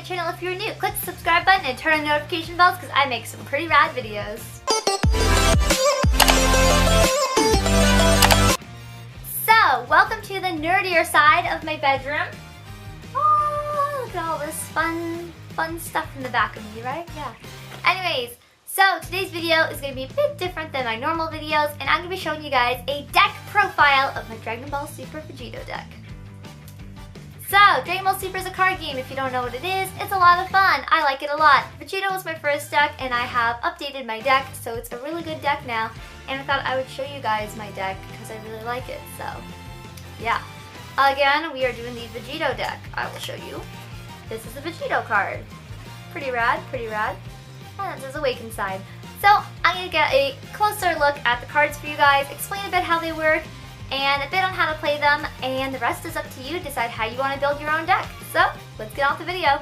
channel if you're new. Click the subscribe button and turn on notification bells because I make some pretty rad videos. So, welcome to the nerdier side of my bedroom. Oh, look at all this fun stuff in the back of me, right? Yeah. Anyways, so today's video is going to be a bit different than my normal videos, and I'm going to be showing you guys a deck profile of my Dragon Ball Super Vegito deck. So, Dragon Ball Super is a card game. If you don't know what it is, it's a lot of fun. I like it a lot. Vegito was my first deck, and I have updated my deck, so it's a really good deck now. And I thought I would show you guys my deck because I really like it, so yeah. Again, we are doing the Vegito deck. I will show you. This is the Vegito card. Pretty rad, pretty rad. And it says Awaken side. So, I'm going to get a closer look at the cards for you guys, explain a bit how they work, and a bit on how to play them, and the rest is up to you. Decide how you want to build your own deck. So, let's get on with the video.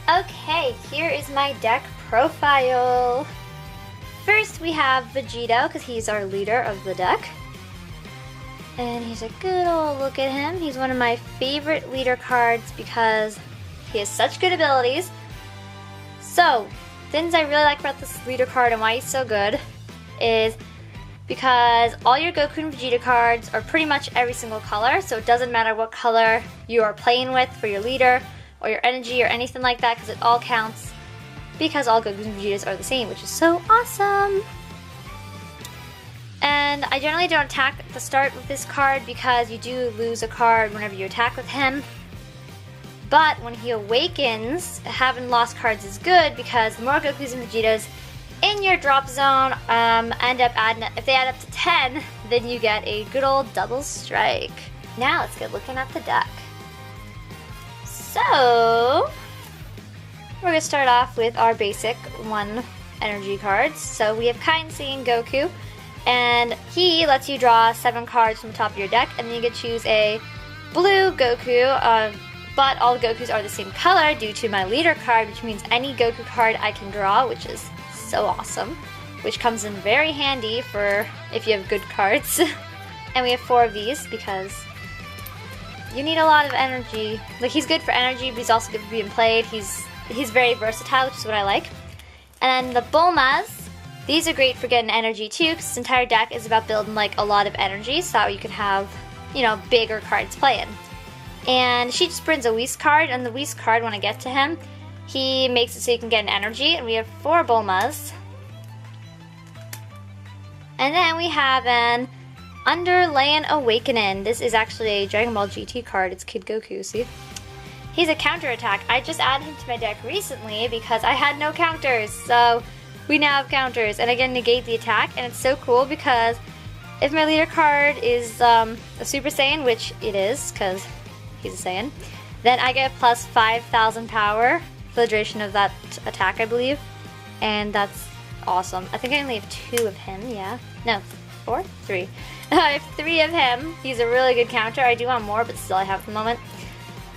Okay, here is my deck profile. First, we have Vegito, because he's our leader of the deck. And he's a good old look at him. He's one of my favorite leader cards because he has such good abilities. So, things I really like about this leader card and why he's so good is because all your Goku and Vegeta cards are pretty much every single color, so it doesn't matter what color you are playing with for your leader or your energy or anything like that, because it all counts because all Gokus and Vegetas are the same, which is so awesome. And I generally don't attack at the start with this card because you do lose a card whenever you attack with him. But when he awakens, having lost cards is good because the more Gokus and Vegetas in your drop zone end up adding, if they add up to 10, then you get a good old double strike. Now let's get looking at the deck. So, we're going to start off with our basic 1 energy cards. So we have Saiyan Goku, and he lets you draw 7 cards from the top of your deck, and then you can choose a blue Goku, but all the Gokus are the same color due to my leader card, which means any Goku card I can draw, which is so awesome, which comes in very handy for if you have good cards. And we have 4 of these because you need a lot of energy. Like, he's good for energy, but he's also good for being played. He's very versatile, which is what I like. And then the Bulmas, these are great for getting energy too, because this entire deck is about building like a lot of energy, so you can have, you know, bigger cards playing. And she just brings a whis card, and the whis card, when I get to him, he makes it so you can get an energy, and we have 4 Bulmas. And then we have an Unending Awakening. This is actually a Dragon Ball GT card. It's Kid Goku, see? He's a counter attack. I just added him to my deck recently because I had no counters, so we now have counters, and I can negate the attack, and it's so cool because if my leader card is a Super Saiyan, which it is because he's a Saiyan, then I get plus 5,000 power for the duration of that attack, I believe, and that's awesome. I think I only have 2 of him, yeah. No, 4? 3. I have 3 of him. He's a really good counter. I do want more, but still I have at the moment.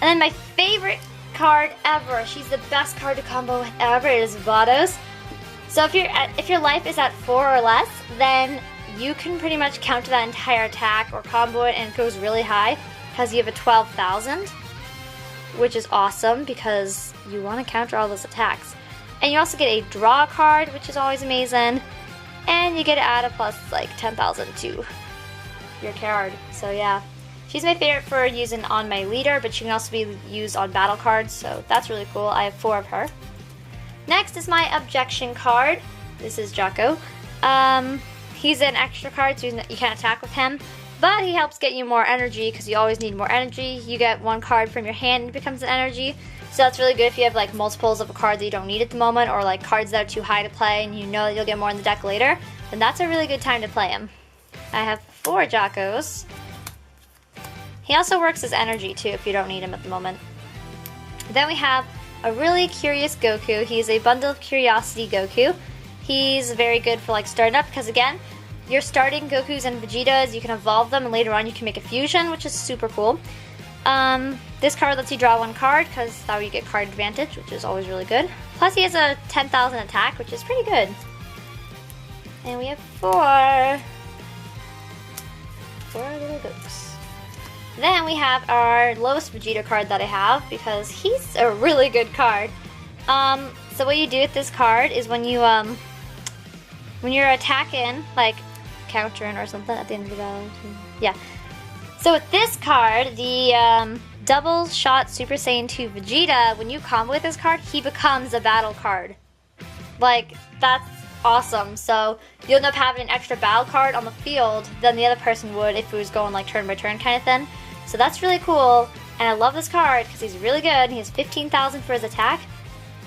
And then my favorite card ever, she's the best card to combo with ever, is Vados. So if your life is at 4 or less, then you can pretty much counter that entire attack or combo it, and it goes really high because you have a 12,000, which is awesome because you want to counter all those attacks. And you also get a draw card, which is always amazing, and you get to add a plus like 10,000 to your card. So yeah, she's my favorite for using on my leader, but she can also be used on battle cards, so that's really cool. I have 4 of her. Next is my objection card. This is Xoxo. He's an extra card, so you can't attack with him, but he helps get you more energy because you always need more energy. You get 1 card from your hand and it becomes an energy, so that's really good if you have like multiples of a card that you don't need at the moment, or like cards that are too high to play and you know that you'll get more in the deck later, then that's a really good time to play him. I have 4 Xoxos. He also works as energy too if you don't need him at the moment. Then we have a really curious Goku. He's a bundle of curiosity Goku. He's very good for like starting up because again, you're starting Gokus and Vegetas, you can evolve them, and later on you can make a fusion, which is super cool. This card lets you draw 1 card because that way you get card advantage, which is always really good. Plus he has a 10,000 attack, which is pretty good. And we have 4 little Gokus. Then we have our lowest Vegeta card that I have because he's a really good card. So what you do with this card is when you're attacking, like countering or something at the end of the battle. Yeah. So with this card, the double shot Super Saiyan 2 Vegeta, when you combo with this card, he becomes a battle card. Like, that's awesome. So you'll end up having an extra battle card on the field than the other person would if it was going like turn by turn kind of thing. So that's really cool. And I love this card because he's really good. He has 15,000 for his attack.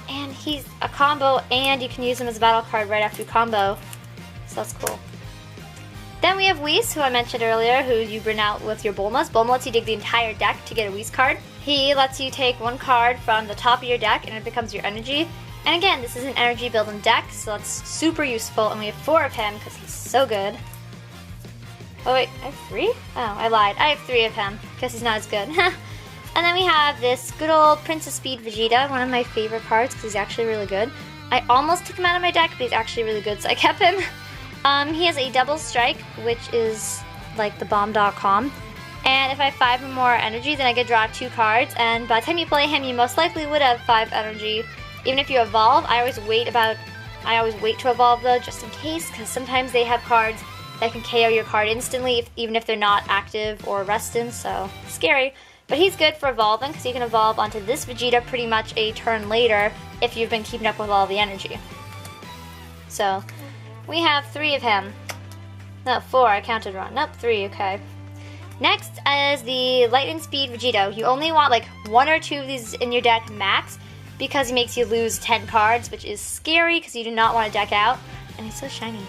And he's a combo, and you can use him as a battle card right after you combo. So that's cool. Then we have Whis, who I mentioned earlier, who you bring out with your Bulmas. Bulma lets you dig the entire deck to get a Whis card. He lets you take one card from the top of your deck, and it becomes your energy. And again, this is an energy building deck, so that's super useful. And we have 4 of him because he's so good. Oh wait, I have 3? Oh, I lied. I have 3 of him because he's not as good. And then we have this good old Princess Speed Vegeta, one of my favorite cards because he's actually really good. I almost took him out of my deck, but he's actually really good, so I kept him. He has a double strike, which is like the bomb.com. And if I have 5 or more energy, then I get to draw 2 cards. And by the time you play him, you most likely would have 5 energy. Even if you evolve, I always wait to evolve though, just in case, because sometimes they have cards that can KO your card instantly, even if they're not active or resting, so scary. But he's good for evolving, because you can evolve onto this Vegeta pretty much a turn later if you've been keeping up with all the energy. So, we have 3 of him. No, 4, I counted wrong. Nope, 3, okay. Next is the Lightning Speed Vegito. You only want like 1 or 2 of these in your deck max, because he makes you lose 10 cards, which is scary, because you do not want to deck out. And he's so shiny.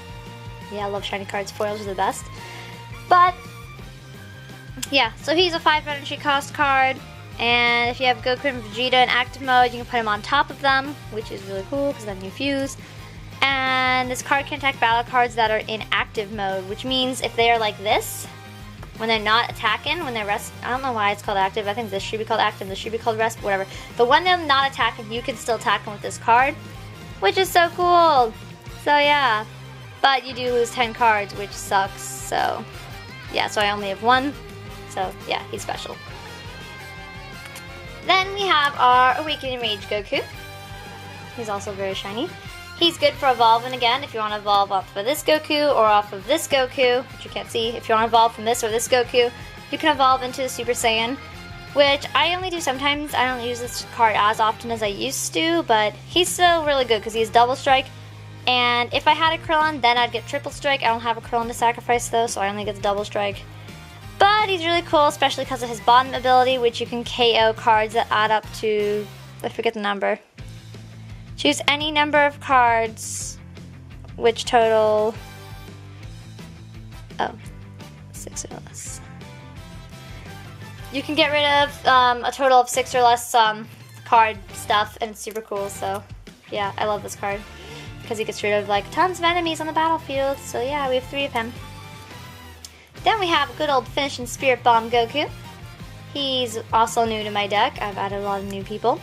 Yeah, I love shiny cards. Foils are the best. But yeah, so he's a 5 energy cost card, and if you have Goku and Vegeta in active mode, you can put him on top of them, which is really cool because then you fuse. And this card can attack battle cards that are in active mode, which means if they are like this, when they're not attacking, when they're rest, I don't know why it's called active. I think this should be called active, this should be called rest, whatever. But when they're not attacking, you can still attack them with this card, which is so cool. So yeah, but you do lose 10 cards, which sucks. So yeah, so I only have 1. So yeah, he's special. Then we have our Awakening Rage Goku. He's also very shiny. He's good for evolving again if you want to evolve off of this Goku or off of this Goku, which you can't see. If you want to evolve from this or this Goku, you can evolve into the Super Saiyan, which I only do sometimes. I don't use this card as often as I used to, but he's still really good because he's double strike. And if I had a Krillin, then I'd get triple strike. I don't have a Krillin to sacrifice though, so I only get the double strike. But he's really cool, especially because of his bottom ability, which you can KO cards that add up to, I forget the number. Choose any number of cards, which total, 6 or less. You can get rid of a total of 6 or less card stuff, and it's super cool, so yeah, I love this card. Because he gets rid of like tons of enemies on the battlefield, so yeah, we have 3 of him. Then we have good old Finishing Spirit Bomb Goku. He's also new to my deck. I've added a lot of new people.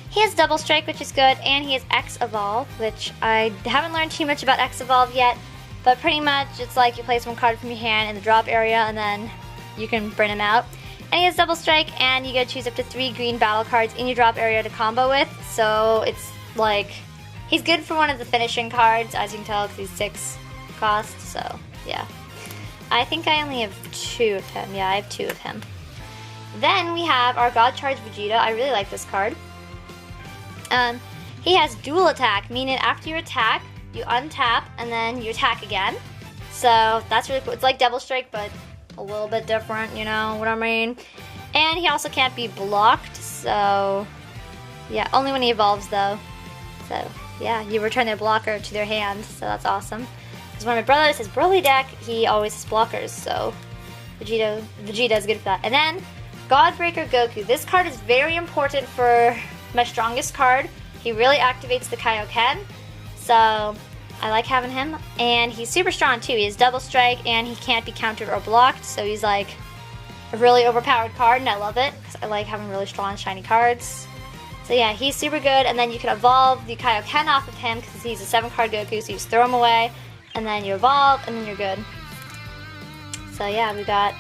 He has Double Strike, which is good, and he has X Evolve, which I haven't learned too much about X Evolve yet, but pretty much it's like you place one card from your hand in the drop area and then you can bring him out. And he has Double Strike, and you get to choose up to 3 green battle cards in your drop area to combo with, so it's like, he's good for one of the finishing cards, as you can tell, because he's 6 cost, so yeah. I think I only have 2 of him. Yeah, I have 2 of him. Then we have our God Charge Vegeta. I really like this card. He has dual attack, meaning after you attack, you untap and then you attack again. So that's really cool. It's like Double Strike, but a little bit different, you know what I mean? And he also can't be blocked, so yeah, only when he evolves though. So yeah, you return their blocker to their hand, so that's awesome. Because when my brother has his Broly deck, he always has blockers, so Vegeta is good for that. And then Godbreaker Goku. This card is very important for my strongest card. He really activates the kaio-ken, so I like having him. And he's super strong too. He has Double Strike and he can't be countered or blocked, so he's like a really overpowered card, and I love it because I like having really strong shiny cards. So yeah, he's super good. And then you can evolve the kaio-ken off of him because he's a 7-card Goku, so you just throw him away and then you evolve and then you're good. So yeah, we got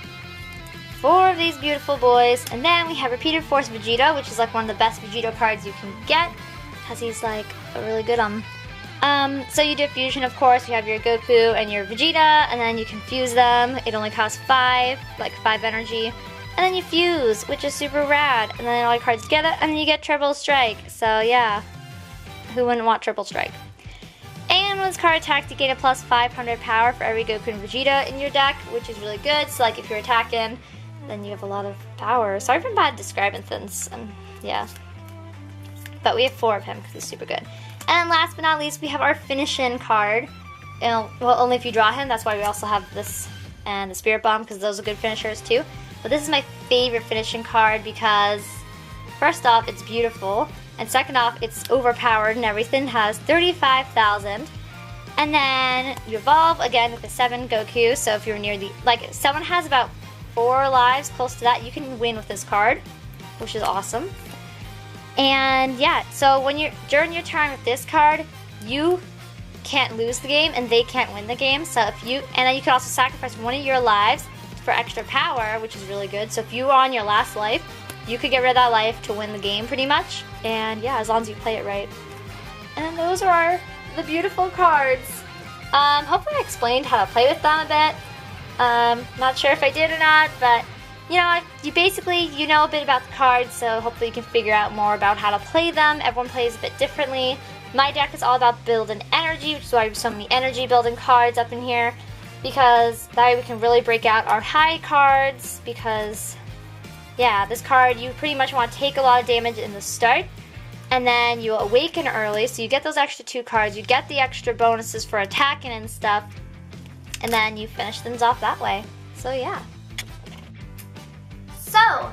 4 of these beautiful boys. And then we have Repeated Force Vegeta, which is like one of the best Vegito cards you can get. because he's like a really good So you do fusion, of course. You have your Goku and your Vegeta, and then you can fuse them. It only costs 5 energy. And then you fuse, which is super rad. And then all your cards together, and then you get Triple Strike. So yeah, who wouldn't want Triple Strike? And when this card attacks, you gain a plus 500 power for every Goku and Vegeta in your deck, which is really good. So like if you're attacking, then you have a lot of power. Sorry for bad describing things. Yeah. But we have 4 of him because he's super good. And last but not least, we have our Finish-In card. Well, only if you draw him. That's why we also have this and the Spirit Bomb, because those are good finishers too. But this is my favorite Finish-In card because, first off, it's beautiful. And second off, it's overpowered and everything. Has 35,000. And then you evolve again with the 7 Goku. So if you're near the, like, someone has about 4 lives close to that, you can win with this card, which is awesome. And yeah, so when you're during your turn with this card, you can't lose the game and they can't win the game. So if you, and then you can also sacrifice one of your lives for extra power, which is really good. So if you are on your last life, you could get rid of that life to win the game pretty much. And yeah, as long as you play it right. And those are the beautiful cards. Hopefully I explained how to play with them a bit. Not sure if I did or not, but you know, you know a bit about the cards, so hopefully you can figure out more about how to play them. Everyone plays a bit differently. My deck is all about building energy, which is why we have so many energy building cards up in here, because that way we can really break out our high cards, because yeah, this card, you pretty much want to take a lot of damage in the start, and then you awaken early, so you get those extra 2 cards, you get the extra bonuses for attacking and stuff, and then you finish things off that way. So yeah. So,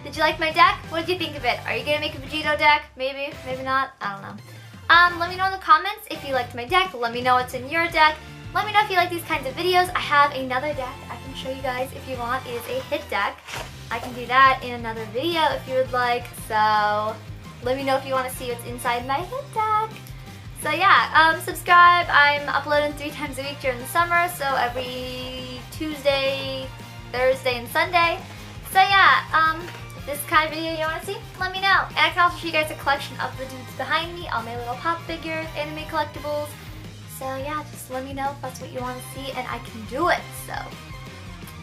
did you like my deck? What did you think of it? Are you going to make a Vegito deck? Maybe, maybe not, I don't know. Let me know in the comments if you liked my deck. Let me know what's in your deck. Let me know if you like these kinds of videos. I have another deck I can show you guys if you want. It is a hit deck. I can do that in another video if you would like. So, let me know if you want to see what's inside my hit deck. So yeah, subscribe. I'm uploading 3 times a week during the summer, so every Tuesday, Thursday, and Sunday. So yeah, if this kind of video you want to see, let me know. And I can also show you guys a collection of the dudes behind me, all my little pop figures, anime collectibles. So yeah, just let me know if that's what you want to see, and I can do it. So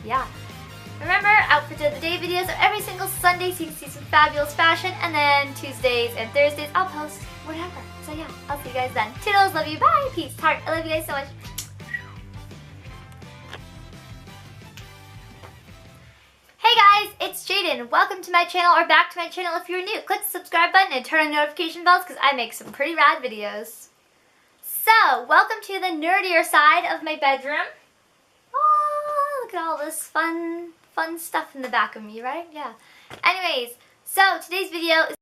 yeah. Remember, Outfit of the Day videos are every single Sunday, so you can see some fabulous fashion. And then Tuesdays and Thursdays, I'll post whatever. So yeah, I'll see you guys then. Toodles, love you, bye, peace, heart. I love you guys so much. Hey guys, it's Jaiden. Welcome to my channel, or back to my channel if you're new. Click the subscribe button and turn on notification bells because I make some pretty rad videos. So, welcome to the nerdier side of my bedroom. Oh, look at all this fun stuff in the back of me, right? Yeah. Anyways, so today's video is